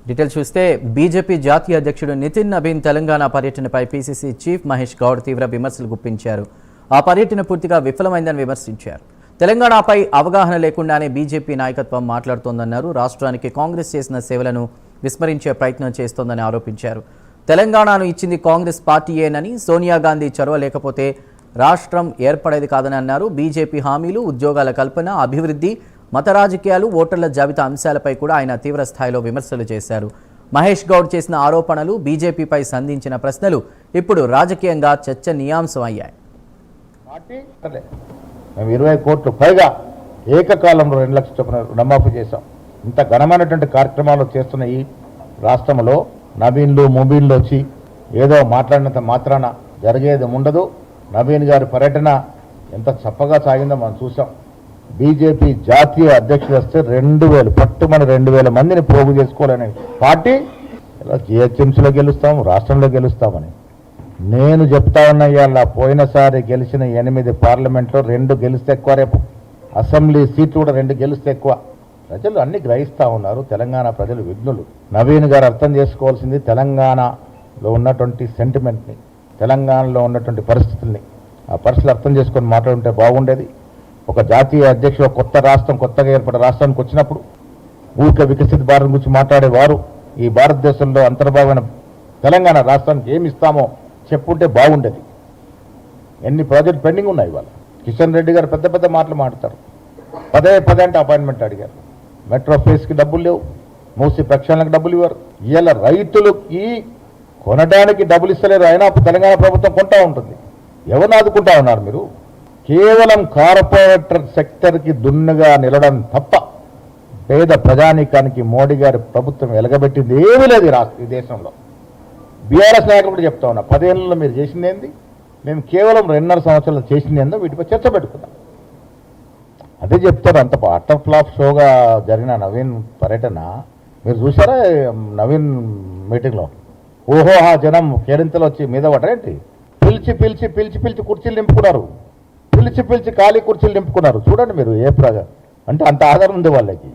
Details చూస్తే BJP జాతీయ అధ్యక్షుడు నితిన్ నబీన్ తెలంగాణ పర్యటనపై పీసీసీ చీఫ్ మహేష్ గౌడ్ తీవ్ర విమర్శలు గుప్పించారు. ఆ పర్యటన పూర్తిగా విఫలమైందని విమర్శించారు. తెలంగాణపై అవగాహన లేకుండానే బీజేపీ నాయకత్వం మాట్లాడుతోందన్నారు. రాష్ట్రానికి కాంగ్రెస్ చేసిన సేవలను విస్మరించే ప్రయత్నం చేస్తోందని ఆరోపించారు. తెలంగాణను ఇచ్చింది కాంగ్రెస్ పార్టీయేనని, సోనియా గాంధీ చొరవ లేకపోతే రాష్ట్రం ఏర్పడేది కాదని అన్నారు. బీజేపీ హామీలు, ఉద్యోగాల కల్పన, అభివృద్ధి, మత రాజకీయాలు, ఓటర్ల జాబితా అంశాలపై కూడా ఆయన తీవ్ర స్థాయిలో విమర్శలు చేశారు. మహేష్ గౌడ్ చేసిన ఆరోపణలు, బీజేపీపై సంధించిన ప్రశ్నలు ఇప్పుడు రాజకీయంగా చర్చనీయాంశమయ్యాయి. 20 కోట్లు పైగా ఏకకాలంలో 2 లక్షల చొప్పున రుణమాఫీ చేశాం. ఇంత ఘనమైనటువంటి కార్యక్రమాలు చేస్తున్న ఈ రాష్ట్రంలో నవీన్లు ముబీన్లు వచ్చి ఏదో మాట్లాడినంత మాత్రాన జరిగేది ఉండదు. నవీన్ గారి పర్యటన ఎంత చప్పగా సాగిందో మనం చూసాం. బీజేపీ జాతీయ అధ్యక్షుడు వస్తే 2000 పట్టుమని 2000 మందిని పోగు చేసుకోవాలని పార్టీ ఇలా జిహెచ్ఎంసీలో గెలుస్తాం, రాష్ట్రంలో గెలుస్తామని నేను చెప్తా ఉన్నా. ఇవాళ పోయినసారి గెలిచిన 8 పార్లమెంట్లో 2 గెలిస్తే ఎక్కువ, రేపు అసెంబ్లీ సీట్లు కూడా 2 గెలిస్తే ఎక్కువ. ప్రజలు అన్ని గ్రహిస్తూ ఉన్నారు. తెలంగాణ ప్రజలు విఘ్నులు. నవీన్ గారు అర్థం చేసుకోవాల్సింది తెలంగాణలో ఉన్నటువంటి సెంటిమెంట్ని, తెలంగాణలో ఉన్నటువంటి పరిస్థితుల్ని. ఆ పరిస్థితులు అర్థం చేసుకొని మాట్లాడుంటే బాగుండేది. ఒక జాతీయ అధ్యక్షుడు కొత్త రాష్ట్రం, కొత్తగా ఏర్పడే రాష్ట్రానికి వచ్చినప్పుడు ఊరికే వికసిత భారత్ గురించి మాట్లాడేవారు ఈ భారతదేశంలో అంతర్భాగమైన తెలంగాణ రాష్ట్రానికి ఏమి ఇస్తామో చెప్పుంటే బాగుండేది. ఎన్ని ప్రాజెక్టు పెండింగ్ ఉన్నాయి. ఇవాళ కిషన్ రెడ్డి గారు పెద్ద పెద్ద మాటలు మాట్లాడతారు. పదే అంటే అపాయింట్మెంట్ అడిగారు. మెట్రో ఫేస్కి డబ్బులు లేవు, మూసి ప్రక్షాళనకు డబ్బులు ఇవ్వరు. ఇవాళ రైతులకి కొనడానికి డబ్బులు ఇస్తలేరు, అయినా తెలంగాణ ప్రభుత్వం కొంటా ఉంటుంది. ఎవరిని ఆదుకుంటా ఉన్నారు మీరు? కేవలం కార్పొరేటర్ సెక్టర్కి దున్నుగా నిలడం తప్ప పేద ప్రజానీకానికి మోడీ గారి ప్రభుత్వం వెలగబెట్టింది ఏమీ లేదు ఈ దేశంలో. బీఆర్ఎస్ నాయకులు కూడా చెప్తా ఉన్నా, 10 ఏళ్ళలో మీరు చేసింది ఏంది, మేము కేవలం 2.5 సంవత్సరాలు చేసింది ఏందో వీటిపై చర్చ పెట్టుకుందాం. అదే చెప్తారు. అంత అట్టర్ ఫ్లాప్ షోగా జరిగిన నవీన్ పర్యటన మీరు చూసారా? నవీన్ మీటింగ్లో ఓహో ఆ జనం కేరింతలు వచ్చి మీద పడ్డారేంటి? పిలిచి కుర్చీలు నింపుకున్నారు. పిలిచి ఖాళీ కుర్చీలు నింపుకున్నారు. చూడండి మీరు ఏ అంటే అంత ఆధారం ఉంది వాళ్ళకి.